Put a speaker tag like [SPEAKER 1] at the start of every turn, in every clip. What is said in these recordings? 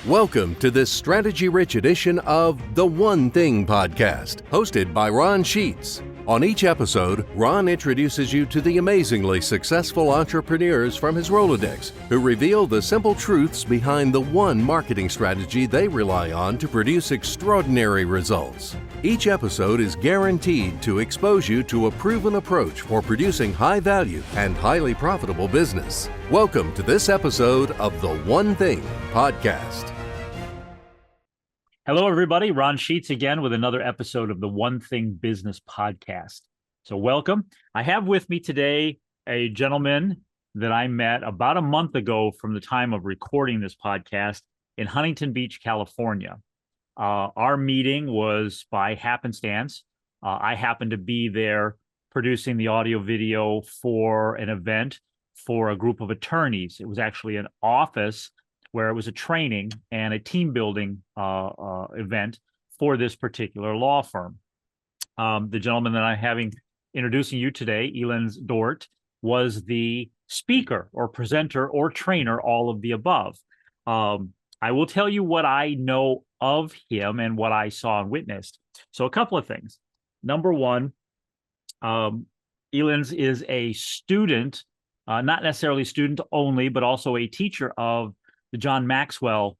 [SPEAKER 1] Welcome to this strategy-rich edition of The One Thing podcast, hosted by Ron Sheets. On each episode, Ron introduces you to the amazingly successful entrepreneurs from his Rolodex who reveal the simple truths behind the one marketing strategy they rely on to produce extraordinary results. Each episode is guaranteed to expose you to a proven approach for producing high-value and highly profitable business. Welcome to this episode of The One Thing podcast.
[SPEAKER 2] Hello, everybody. Ron Sheets again with another episode of the One Thing Business Podcast. So welcome. I have with me today a gentleman that I met about a month ago from the time of recording this podcast in Huntington Beach, California. Our meeting was by happenstance. I happened to be there producing the audio video for an event for a group of attorneys. It was actually an office where it was a training and a team building event for this particular law firm. The gentleman that I'm having introducing you today, Illens Dort, was the speaker or presenter or trainer, all of the above. I will tell you what I know of him and what I saw and witnessed. So a couple of things. Number one, Illens is a student, not necessarily student only, but also a teacher of the John Maxwell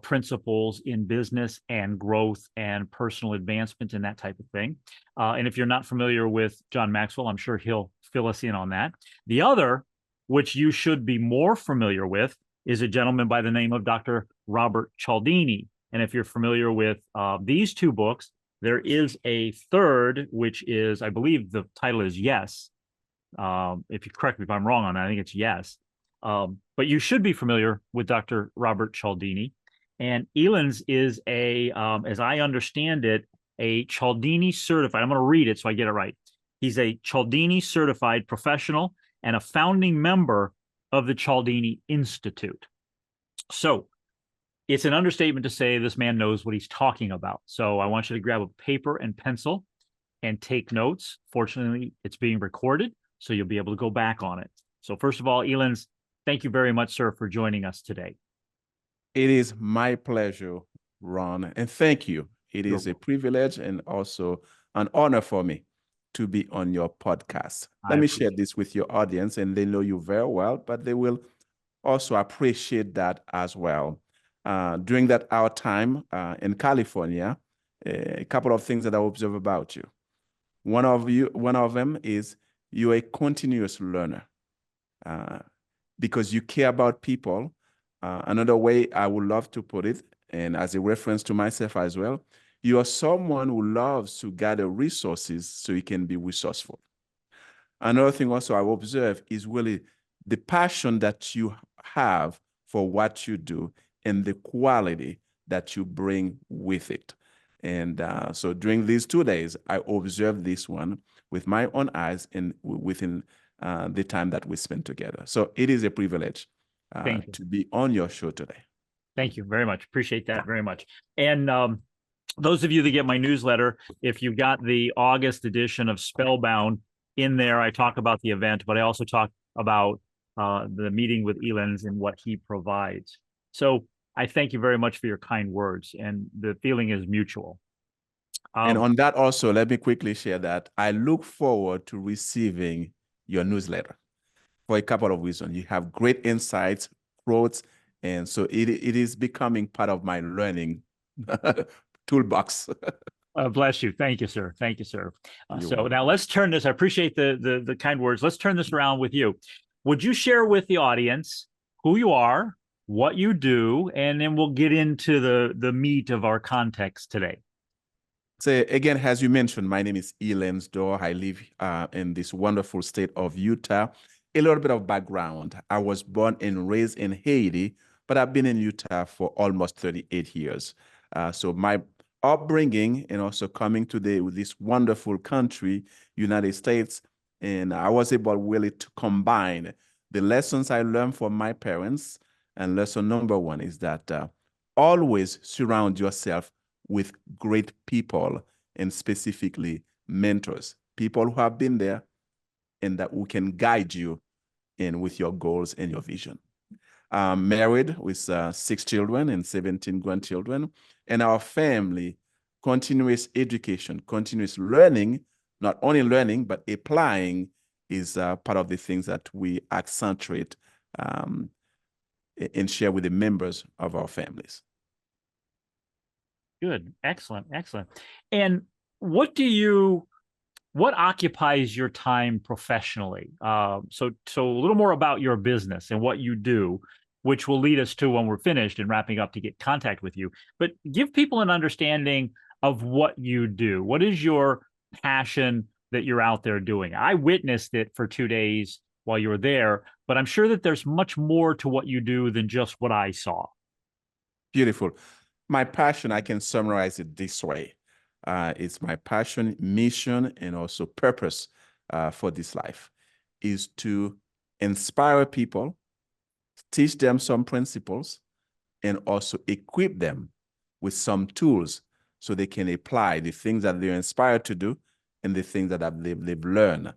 [SPEAKER 2] principles in business and growth and personal advancement and that type of thing. And if you're not familiar with John Maxwell, I'm sure he'll fill us in on that. The other, which you should be more familiar with, is a gentleman by the name of Dr. Robert Cialdini. And if you're familiar with these two books, there is a third, which is, I believe the title is Yes. If you correct me if I'm wrong on that, I think it's Yes. But you should be familiar with Dr. Robert Cialdini. And Illens is as I understand it, a Cialdini certified, I'm going to read it so I get it right. He's a Cialdini certified professional and a founding member of the Cialdini Institute. So it's an understatement to say this man knows what he's talking about. So I want you to grab a paper and pencil and take notes. Fortunately, it's being recorded, so you'll be able to go back on it. So first of all, Illens, thank you very much, sir, for joining us today.
[SPEAKER 3] It is my pleasure, Ron, and thank you. It is a privilege and also an honor for me to be on your podcast. Let me share this with your audience, and they know you very well, but they will also appreciate that as well. During our time in California, a couple of things that I observe about you. One of them is you're a continuous learner. Because you care about people. Another way I would love to put it, and as a reference to myself as well, you are someone who loves to gather resources so you can be resourceful. Another thing also I observe is really the passion that you have for what you do and the quality that you bring with it. And so during these 2 days, I observed this one with my own eyes and within the time that we spend together. So it is a privilege to be on your show today.
[SPEAKER 2] Thank you very much. Appreciate that very much. And those of you that get my newsletter, if you've got the August edition of Spellbound in there, I talk about the event, but I also talk about the meeting with Illens and what he provides. So I thank you very much for your kind words, and the feeling is mutual.
[SPEAKER 3] And on that also, let me quickly share that I look forward to receiving your newsletter for a couple of reasons. You have great insights, quotes, and so it is becoming part of my learning toolbox.
[SPEAKER 2] Bless you. Thank you, sir. Thank you, sir. So now let's turn this. I appreciate the kind words. Let's turn this around with you. Would you share with the audience who you are, what you do, and then we'll get into the meat of our context today.
[SPEAKER 3] So again, as you mentioned, my name is Illens Dort. I live in this wonderful state of Utah. A little bit of background. I was born and raised in Haiti, but I've been in Utah for almost 38 years. So my upbringing and also coming today with this wonderful country, United States, and I was able really to combine the lessons I learned from my parents. And lesson number one is that always surround yourself with great people, and specifically mentors, people who have been there and that who can guide you in with your goals and your vision. married with 6 children and 17 grandchildren. And our family, continuous education, continuous learning, not only learning, but applying is part of the things that we accentuate and share with the members of our families.
[SPEAKER 2] Good. Excellent. Excellent. And what occupies your time professionally? So a little more about your business and what you do, which will lead us to when we're finished and wrapping up to get contact with you. But give people an understanding of what you do. What is your passion that you're out there doing? I witnessed it for 2 days while you were there, but I'm sure that there's much more to what you do than just what I saw.
[SPEAKER 3] Beautiful. My passion, I can summarize it this way. It's my passion, mission, and also purpose for this life is to inspire people, teach them some principles, and also equip them with some tools so they can apply the things that they're inspired to do and the things that they've learned.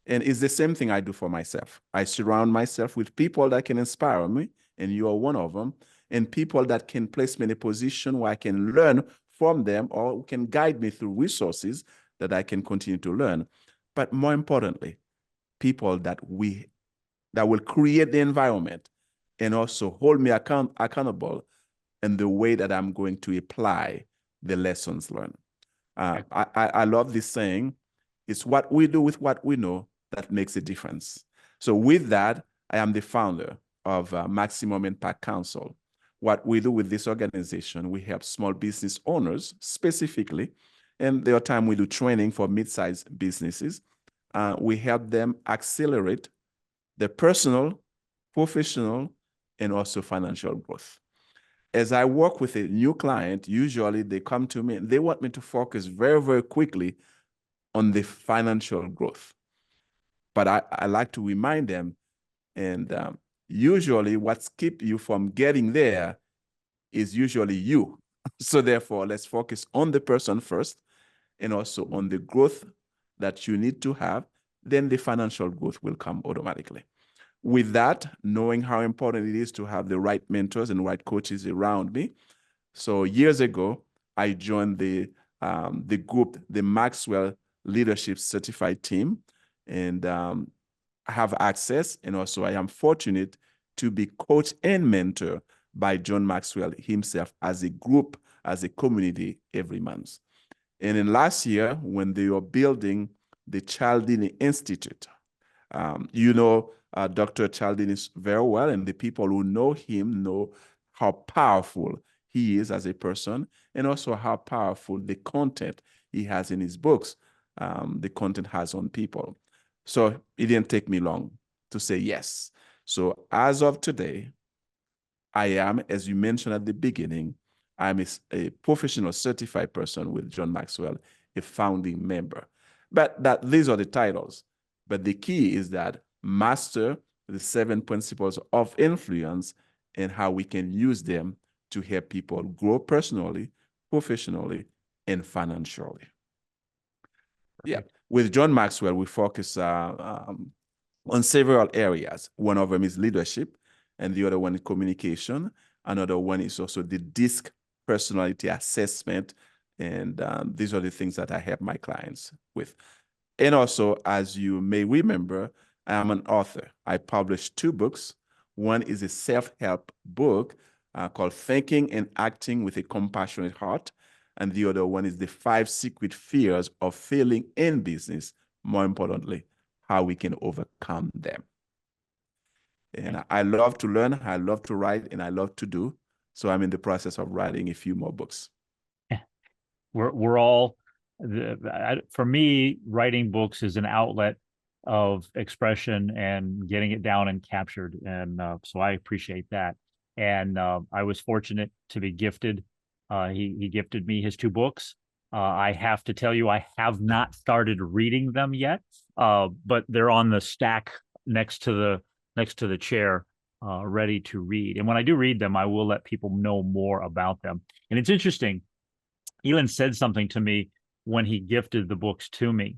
[SPEAKER 3] And it's the same thing I do for myself. I surround myself with people that can inspire me, and you are one of them, and people that can place me in a position where I can learn from them or can guide me through resources that I can continue to learn. But more importantly, people that will create the environment and also hold me accountable in the way that I'm going to apply the lessons learned. I love this saying, it's what we do with what we know that makes a difference. So with that, I am the founder of Maximum Impact Council. What we do with this organization, we help small business owners specifically, and there are times we do training for mid-sized businesses. We help them accelerate their personal, professional, and also financial growth. As I work with a new client, usually they come to me and they want me to focus very, very quickly on the financial growth. But I like to remind them, and usually what's keep you from getting there is usually you. So therefore, let's focus on the person first and also on the growth that you need to have. Then the financial growth will come automatically. With that, knowing how important it is to have the right mentors and right coaches around me. So years ago, I joined the group, the Maxwell Leadership Certified Team, and have access, and also I am fortunate to be coached and mentored by John Maxwell himself as a group, as a community every month. And in last year, when they were building the Cialdini Institute, Dr. Cialdini very well, and the people who know him know how powerful he is as a person, and also how powerful the content he has in his books, the content has on people. So it didn't take me long to say yes. So as of today, I am, as you mentioned at the beginning, I'm a professional certified person with John Maxwell, a founding member. But these are the titles. But the key is that master the 7 principles of influence and how we can use them to help people grow personally, professionally, and financially. Yeah, with John Maxwell, we focus on several areas. One of them is leadership, and the other one is communication. Another one is also the DISC personality assessment, and these are the things that I help my clients with. And also, as you may remember, I am an author. I published 2 books. One is a self-help book called Thinking and Acting with a Compassionate Heart. And the other one is the 5 Secret Fears of Failing in Business. More importantly, how we can overcome them. And I love to learn, I love to write, and I love to do. So I'm in the process of writing a few more books.
[SPEAKER 2] We're all, for me, writing books is an outlet of expression and getting it down and captured. And so I appreciate that. And I was fortunate to be gifted. He gifted me his 2 books. I have to tell you, I have not started reading them yet, but they're on the stack next to the chair, ready to read. And when I do read them, I will let people know more about them. And it's interesting. Illens said something to me when he gifted the books to me.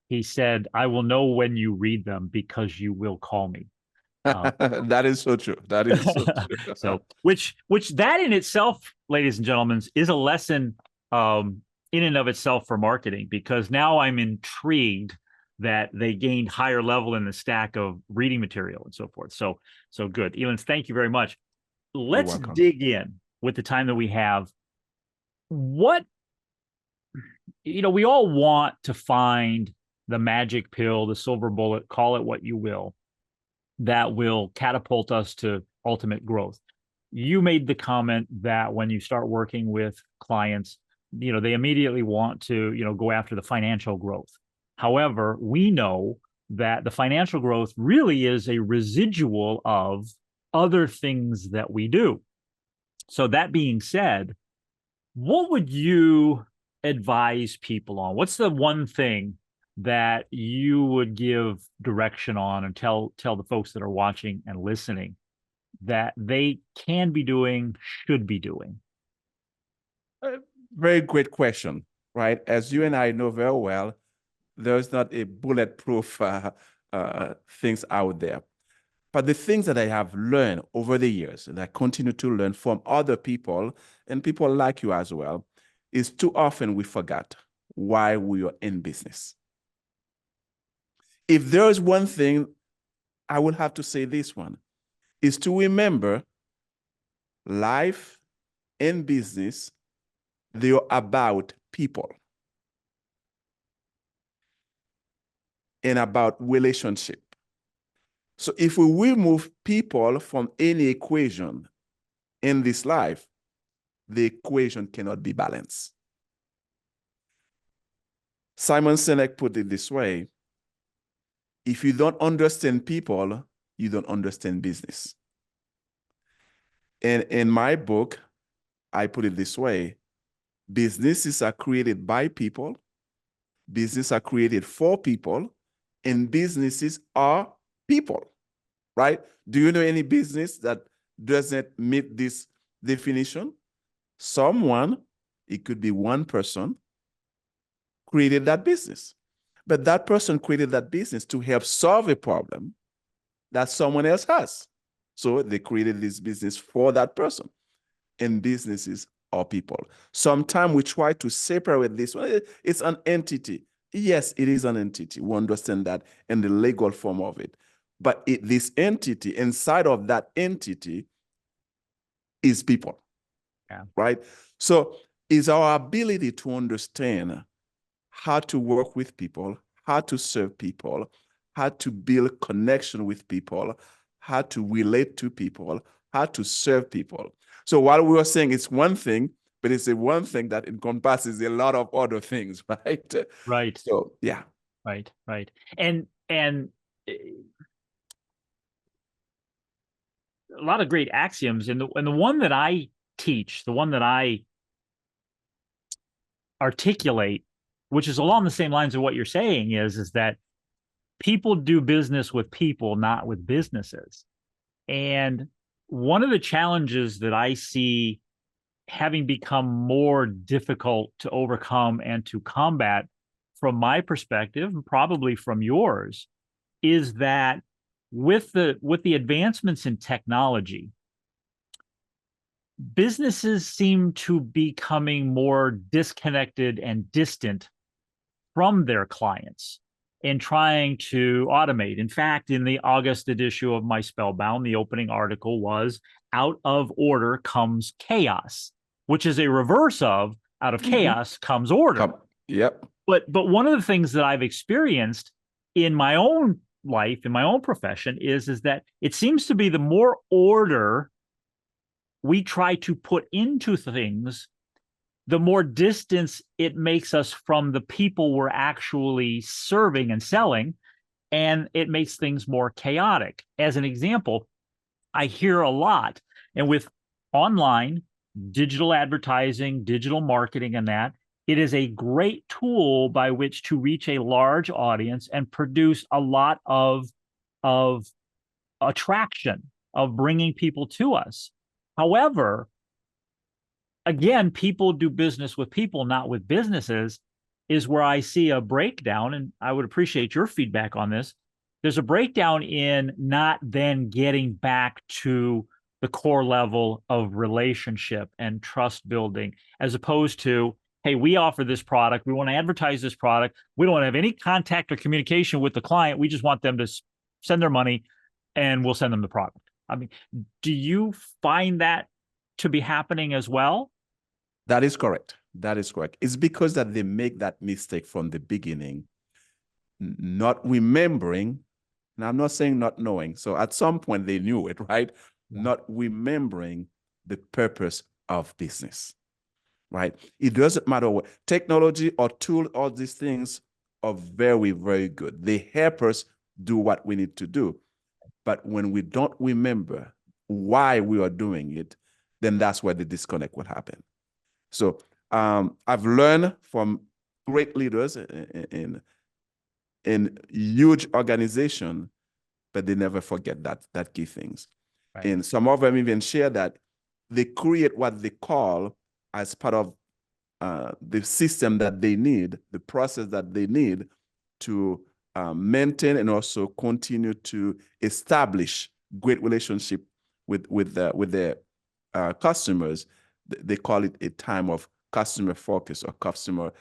[SPEAKER 2] He said, "I will know when you read them because you will call me."
[SPEAKER 3] That is so true. That is so true.
[SPEAKER 2] So, which that in itself, ladies and gentlemen, is a lesson in and of itself for marketing, because now I'm intrigued that they gained higher level in the stack of reading material and so forth. So good. Illens, thank you very much. Let's
[SPEAKER 3] welcome.
[SPEAKER 2] dig in with the time that we have. What, we all want to find the magic pill, the silver bullet, call it what you will, that will catapult us to ultimate growth. You made the comment that when you start working with clients, they immediately want to, go after the financial growth. However, we know that the financial growth really is a residual of other things that we do. So that being said, what would you advise people on? What's the one thing that you would give direction on and tell the folks that are watching and listening that they can be doing, should be doing?
[SPEAKER 3] Very great question, right? As you and I know very well, there's not a bulletproof things out there. But the things that I have learned over the years, and I continue to learn from other people and people like you as well, is too often we forgot why we are in business. If there is one thing, I will have to say this one, is to remember life and business, they are about people and about relationship. So if we remove people from any equation in this life, the equation cannot be balanced. Simon Sinek put it this way: if you don't understand people, you don't understand business. And in my book, I put it this way: businesses are created by people, businesses are created for people, and businesses are people, right? Do you know any business that doesn't meet this definition? Someone, it could be one person, created that business. But that person created that business to help solve a problem that someone else has. So they created this business for that person. And businesses are people. Sometimes we try to separate this. Well, it's an entity. Yes, it is an entity. We understand that in the legal form of it. But this entity, inside of that entity, is people.
[SPEAKER 2] Yeah.
[SPEAKER 3] Right? So it's our ability to understand how to work with people, how to serve people, how to build connection with people, how to relate to people, how to serve people. So while we were saying it's one thing, but it's a one thing that encompasses a lot of other things, right?
[SPEAKER 2] Right.
[SPEAKER 3] So yeah.
[SPEAKER 2] Right. And a lot of great axioms. And the one that I teach, the one that I articulate, which is along the same lines of what you're saying, is that people do business with people, not with businesses. And one of the challenges that I see having become more difficult to overcome and to combat, from my perspective, and probably from yours, is that with the advancements in technology, businesses seem to be becoming more disconnected and distant from their clients and trying to automate. In fact, in the August issue of my Spellbound, the opening article was "Out of order comes chaos," which is a reverse of "out of chaos comes order."
[SPEAKER 3] Yep.
[SPEAKER 2] But one of the things that I've experienced in my own life, in my own profession, is that it seems to be the more order we try to put into things, the more distance it makes us from the people we're actually serving and selling, and it makes things more chaotic. As an example, I hear a lot, and with online, digital advertising, digital marketing, and that, it is a great tool by which to reach a large audience and produce a lot of attraction, of bringing people to us. However, again, people do business with people, not with businesses, is where I see a breakdown, and I would appreciate your feedback on this. there's a breakdown in not then getting back to the core level of relationship and trust building, as opposed to, hey, we offer this product, we want to advertise this product, we don't want to have any contact or communication with the client, we just want them to send their money and we'll send them the product. I mean, do you find that to be happening as well?
[SPEAKER 3] That is correct. That is correct. It's because that they make that mistake from the beginning, not remembering, and I'm not saying not knowing. So at some point they knew it, right? Yeah. Not remembering the purpose of business, right? It doesn't matter what technology or tool, all these things are very, very good. They help us do what we need to do. But when we don't remember why we are doing it, then that's where the disconnect will happen. So I've learned from great leaders in huge organizations, but they never forget that key things. Right. And some of them even share that they create what they call as part of the system that they need, the process that they need to maintain and also continue to establish great relationship with their customers. They call it a time of customer focus or customer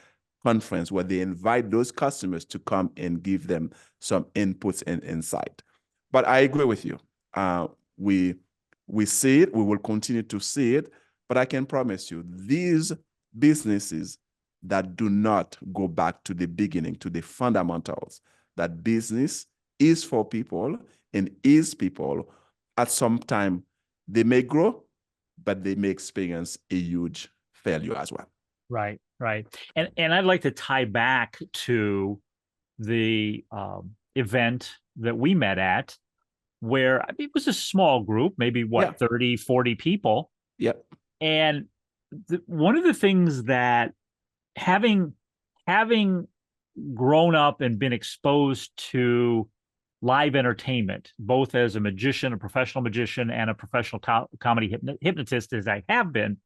[SPEAKER 3] conference, where they invite those customers to come and give them some inputs and insight. But I agree with you. We see it, we will continue to see it, but I can promise you, these businesses that do not go back to the beginning, to the fundamentals, that business is for people and is people, at some time they may grow, but they may experience a huge failure as well.
[SPEAKER 2] Right, right. And I'd like to tie back to the event that we met at, where it was a small group, maybe 30, 40 people.
[SPEAKER 3] Yep.
[SPEAKER 2] And one of the things that having grown up and been exposed to live entertainment, both as a magician, a professional magician, and a professional comedy hypnotist as I have been,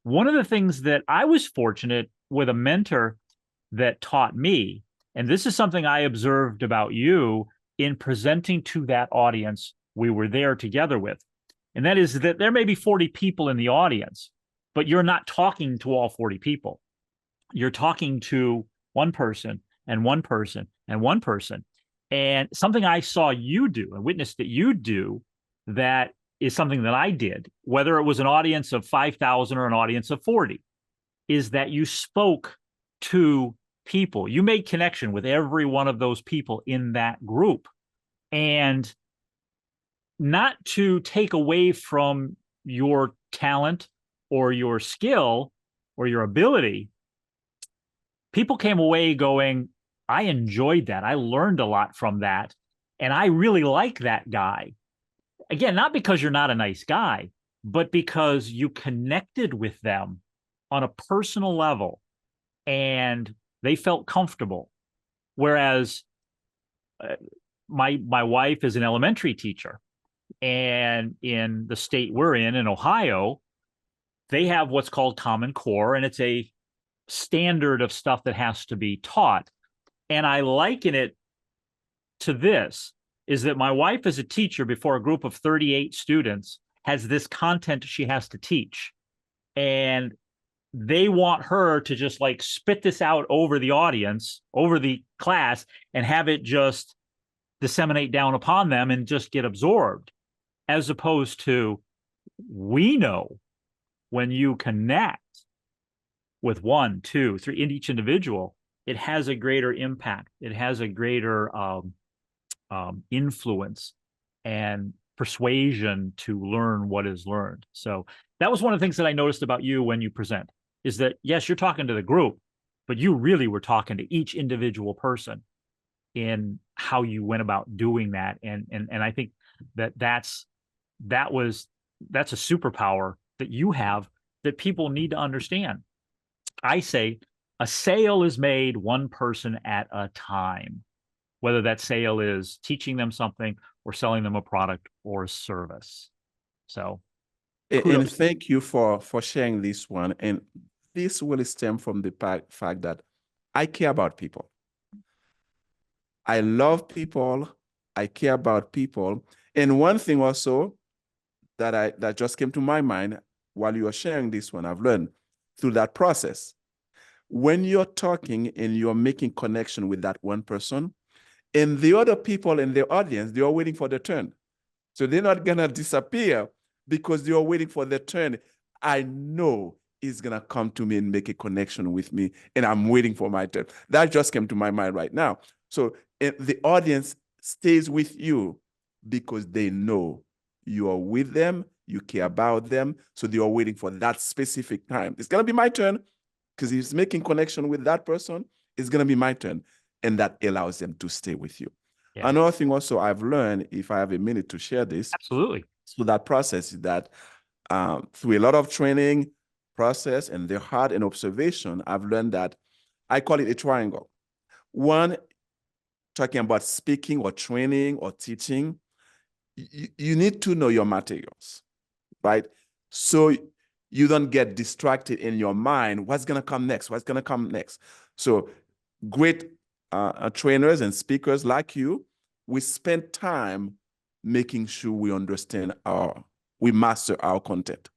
[SPEAKER 2] one of the things that I was fortunate with a mentor that taught me, and this is something I observed about you in presenting to that audience we were there together with, and that is that there may be 40 people in the audience, but you're not talking to all 40 people. You're talking to one person and one person and one person. And something I saw you do and witnessed that you do that is something that I did, whether it was an audience of 5,000 or an audience of 40, is that you spoke to people. You made connection with every one of those people in that group. And not to take away from your talent or your skill or your ability, people came away going, I enjoyed that. I learned a lot from that. And I really like that guy. Again, not because you're not a nice guy, but because you connected with them on a personal level and they felt comfortable. Whereas my wife is an elementary teacher, and in the state we're in Ohio, they have what's called Common Core, and it's a standard of stuff that has to be taught. And I liken it to this, is that my wife as a teacher before a group of 38 students has this content she has to teach. And they want her to just like spit this out over the audience, over the class, and have it just disseminate down upon them and just get absorbed. As opposed to, we know when you connect with 1, 2, 3 in each individual, it has a greater impact. It has a greater influence and persuasion to learn what is learned. So that was one of the things that I noticed about you when you present, is that, yes, you're talking to the group, but you really were talking to each individual person in how you went about doing that. And I think that's a superpower that you have that people need to understand. I say a sale is made one person at a time, whether that sale is teaching them something or selling them a product or a service. So,
[SPEAKER 3] and thank you for sharing this one. And this will stem from the fact that I care about people. I love people. I care about people. And one thing also that just came to my mind while you were sharing this one, I've learned through that process. When you're talking and you're making connection with that one person, and the other people in the audience, they are waiting for their turn. So they're not gonna disappear because they are waiting for their turn. I know he's gonna come to me and make a connection with me, and I'm waiting for my turn. That just came to my mind right now. So the audience stays with you because they know you are with them, you care about them, so they are waiting for that specific time. It's gonna be my turn because he's making connection with that person. It's gonna be my turn, and that allows them to stay with you.
[SPEAKER 2] Yeah.
[SPEAKER 3] Another thing also I've learned, if I have a minute to share this,
[SPEAKER 2] Absolutely.
[SPEAKER 3] through that process is that through a lot of training process and the heart and observation, I've learned that I call it a triangle. One, talking about speaking or training or teaching, you need to know your materials, right? So you don't get distracted in your mind. What's going to come next? What's going to come next? So great trainers and speakers like you, we spend time making sure we understand we master our content.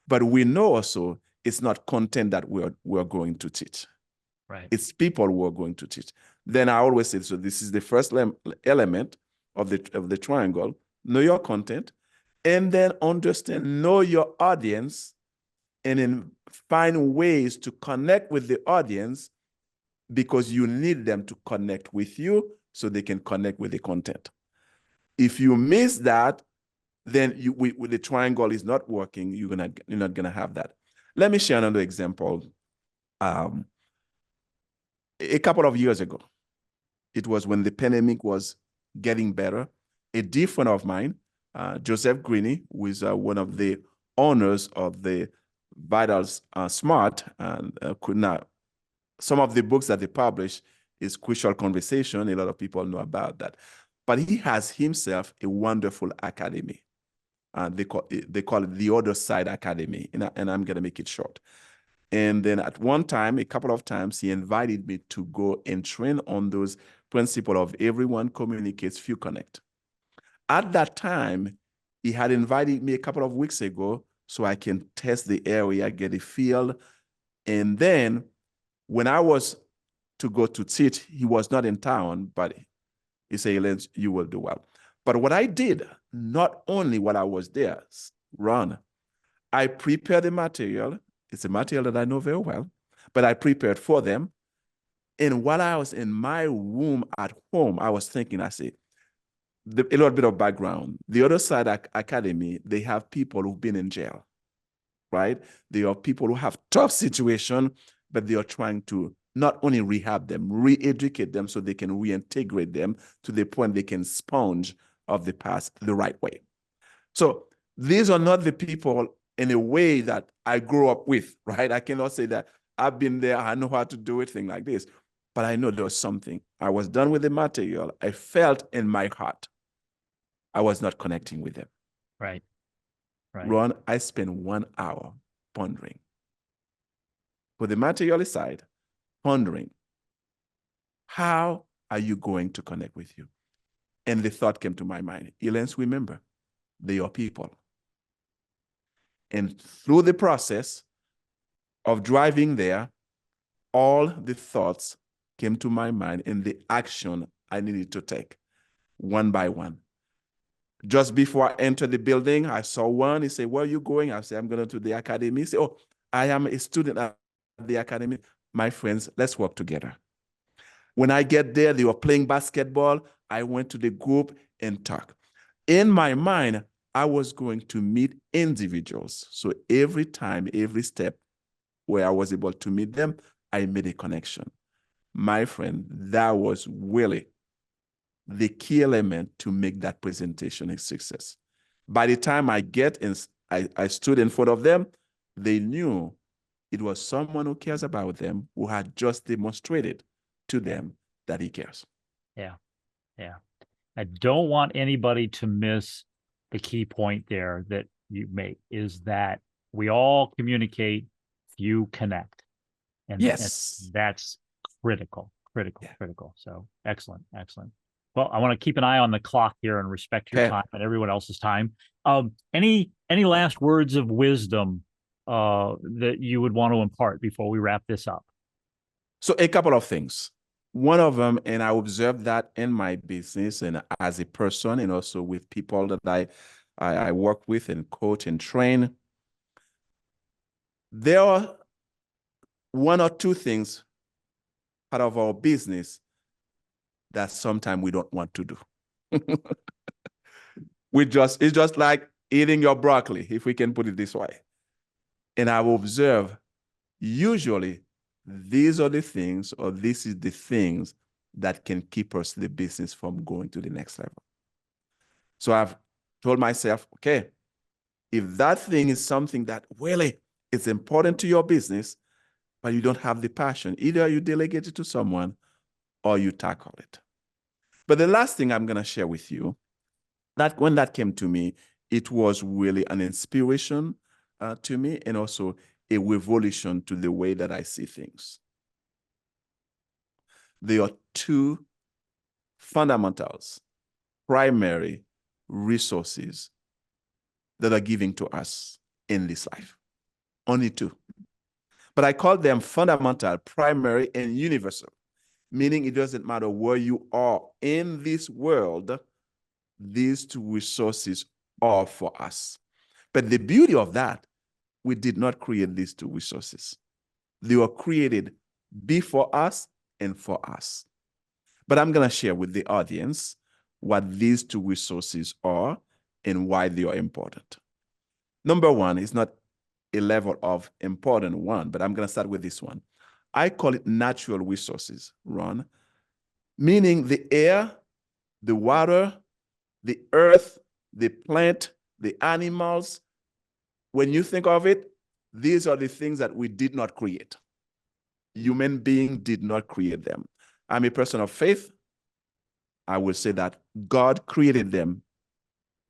[SPEAKER 3] But we know also it's not content that we're going to teach.
[SPEAKER 2] Right.
[SPEAKER 3] It's people who are going to teach. Then I always say, so this is the first element of the triangle. Know your content, and then know your audience, and then find ways to connect with the audience because you need them to connect with you so they can connect with the content. If you miss that, then the triangle is not working. You're not gonna have that. Let me share another example. A couple of years ago, it was when the pandemic was getting better. A dear friend of mine, Joseph Greeny, who is one of the owners of the Vital Smart, and some of the books that they publish is Crucial Conversation. A lot of people know about that. But he has himself a wonderful academy. They call it the Other Side Academy, and I'm going to make it short. And then at one time, a couple of times, he invited me to go and train on those principles of everyone communicates, few connect. At that time, he had invited me a couple of weeks ago so I can test the area, get a feel. And then when I was to go to teach, he was not in town, but he said, Illens, you will do well. But what I did, not only while I was there, Ron, I prepared the material. It's a material that I know very well, but I prepared for them. And while I was in my room at home, I was thinking, I said, a little bit of background. The Other Side Academy, they have people who've been in jail, right? They are people who have tough situation, but they are trying to not only rehab them, re-educate them so they can reintegrate them to the point they can sponge of the past the right way. So these are not the people in a way that I grew up with, right? I cannot say that I've been there, I know how to do it, thing like this. But I know there was something. I was done with the material. I felt in my heart I was not connecting with them.
[SPEAKER 2] Right. Right.
[SPEAKER 3] Ron, I spent 1 hour pondering. Put the material aside, pondering. How are you going to connect with you? And the thought came to my mind, Illens, remember, they are people. And through the process of driving there, all the thoughts came to my mind and the action I needed to take one by one. Just before I entered the building, I saw one. He said, where are you going? I said, I'm going to the academy. He said, oh, I am a student at the academy. My friends, let's work together. When I get there, they were playing basketball. I went to the group and talked. In my mind, I was going to meet individuals. So every time, every step where I was able to meet them, I made a connection. My friend, that was really the key element to make that presentation a success. By the time I stood in front of them, they knew it was someone who cares about them, who had just demonstrated to them that he cares.
[SPEAKER 2] Yeah. Yeah. I don't want anybody to miss the key point there that you make, is that we all communicate, few connect. And
[SPEAKER 3] yes,
[SPEAKER 2] that's critical.
[SPEAKER 3] Yeah.
[SPEAKER 2] So excellent. Well, I want to keep an eye on the clock here and respect your
[SPEAKER 3] Okay.
[SPEAKER 2] time and everyone else's time. Any last words of wisdom that you would want to impart before we wrap this up?
[SPEAKER 3] So a couple of things. One of them, and I observe that in my business and as a person, and also with people that I work with and coach and train. There are one or two things part of our business that sometimes we don't want to do. It's just like eating your broccoli, if we can put it this way. And I will observe, usually these are the things, or this is the things that can keep us the business from going to the next level. So I've told myself, okay, if that thing is something that really is important to your business, but you don't have the passion, either you delegate it to someone or you tackle it. But the last thing I'm going to share with you, that when that came to me, it was really an inspiration to me, and also a revolution to the way that I see things. There are two fundamentals, primary resources that are given to us in this life. Only two. But I call them fundamental, primary, and universal, meaning it doesn't matter where you are in this world, these two resources are for us. But the beauty of that, we did not create these two resources. They were created before us and for us. But I'm going to share with the audience what these two resources are and why they are important. Number one is not a level of important one, but I'm going to start with this one. I call it natural resources, Ron, meaning the air, the water, the earth, the plant, the animals. When you think of it, these are the things that we did not create. Human beings did not create them. I'm a person of faith. I will say that God created them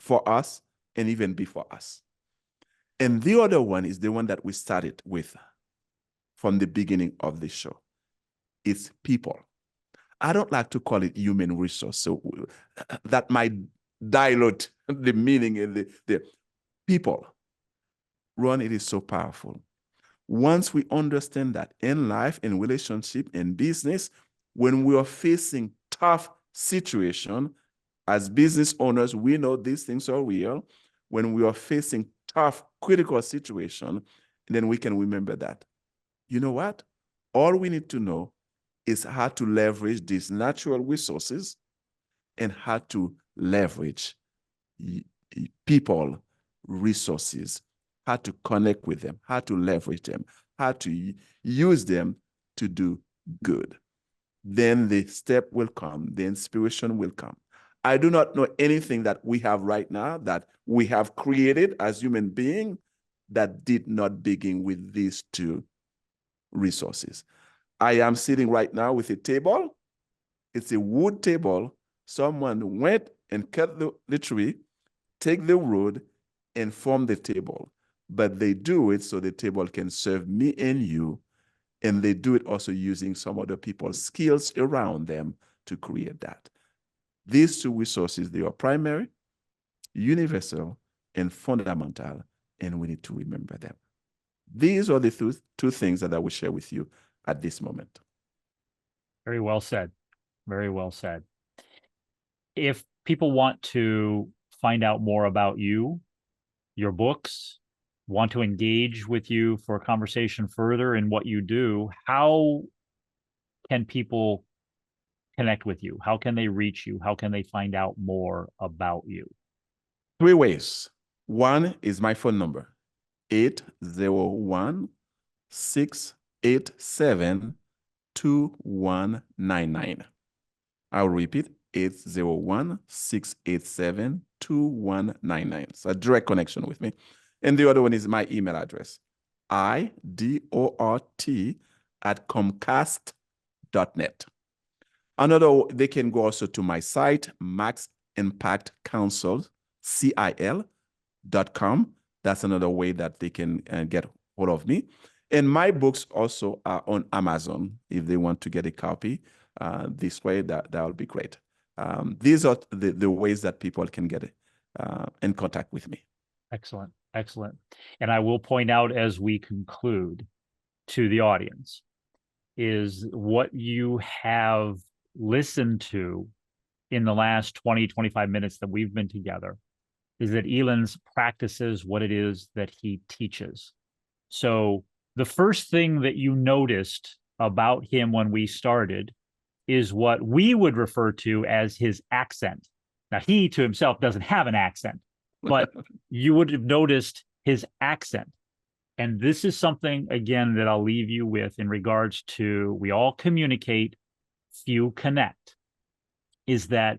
[SPEAKER 3] for us and even before us. And the other one is the one that we started with from the beginning of the show. It's people. I don't like to call it human resource, so that might dilute the meaning in the people. Ron, it is so powerful. Once we understand that in life, in relationship, in business, when we are facing tough situation, as business owners, we know these things are real. When we are facing tough, critical situation, then we can remember that. You know what? All we need to know is how to leverage these natural resources and how to leverage people resources, how to connect with them, how to leverage them, how to use them to do good. Then the step will come, the inspiration will come. I do not know anything that we have right now that we have created as human beings that did not begin with these two resources. I am sitting right now with a table. It's a wood table. Someone went and cut the tree, take the wood, and form the table. But they do it so the table can serve me and you, and they do it also using some other people's skills around them to create that. These two resources, they are primary, universal, and fundamental, and we need to remember them. These are the two things that I will share with you at this moment.
[SPEAKER 2] Very well said. Very well said. If people want to find out more about you, your books, want to engage with you for a conversation further in what you do, how can people connect with you? How can they reach you? How can they find out more about you?
[SPEAKER 3] 3 ways. One is my phone number, 801-687-2199. I'll repeat, 801-687-2199. It's a direct connection with me. And the other one is my email address, idort@comcast.net. Another, they can go also to my site, Max Impact Council, CIL.com. That's another way that they can get hold of me. And my books also are on Amazon. If they want to get a copy this way, that would be great. These are the ways that people can get in contact with me.
[SPEAKER 2] Excellent. Excellent. And I will point out as we conclude to the audience is what you have listened to in the last 20, 25 minutes that we've been together is that Illens practices what it is that he teaches. So the first thing that you noticed about him when we started is what we would refer to as his accent. Now, he to himself doesn't have an accent, but you would have noticed his accent. And this is something, again, that I'll leave you with in regards to we all communicate, few connect, is that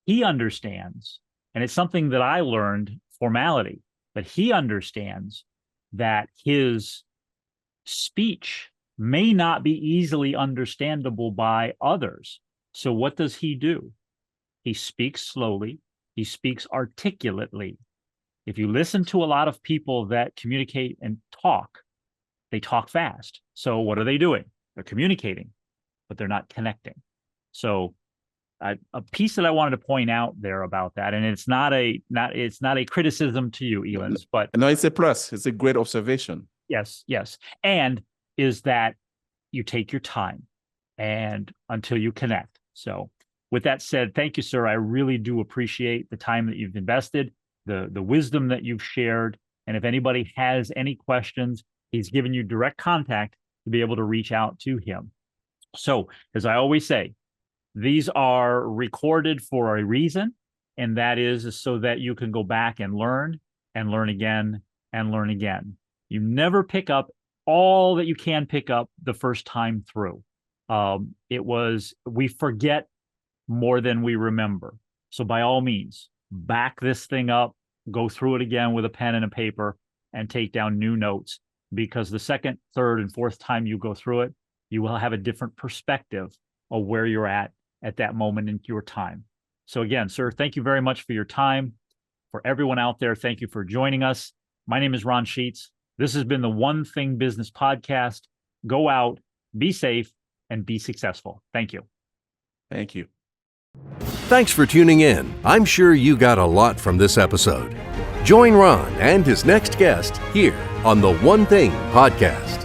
[SPEAKER 2] he understands, and it's something that I learned, formality, but he understands that his speech may not be easily understandable by others. So what does he do? He speaks slowly. He speaks articulately. If you listen to a lot of people that communicate and talk, they talk fast. So what are they doing? They're communicating, but they're not connecting. So a piece that I wanted to point out there about that, and it's not a criticism to you, Illens, but
[SPEAKER 3] no, it's a plus. It's a great observation.
[SPEAKER 2] Yes, and is that you take your time and until you connect. So with that said, thank you, sir. I really do appreciate the time that you've invested, the wisdom that you've shared. And if anybody has any questions, he's given you direct contact to be able to reach out to him. So as I always say, these are recorded for a reason, and that is so that you can go back and learn again and learn again. You never pick up all that you can pick up the first time through. We forget more than we remember. So by all means, back this thing up, go through it again with a pen and a paper and take down new notes, because the second, third, and fourth time you go through it, you will have a different perspective of where you're at that moment in your time. So again, sir, thank you very much for your time. For everyone out there, thank you for joining us. My name is Ron Sheets. This has been the One Thing Business Podcast. Go out, be safe, and be successful. Thank you.
[SPEAKER 3] Thank you.
[SPEAKER 1] Thanks for tuning in. I'm sure you got a lot from this episode. Join Ron and his next guest here on the One Thing Podcast.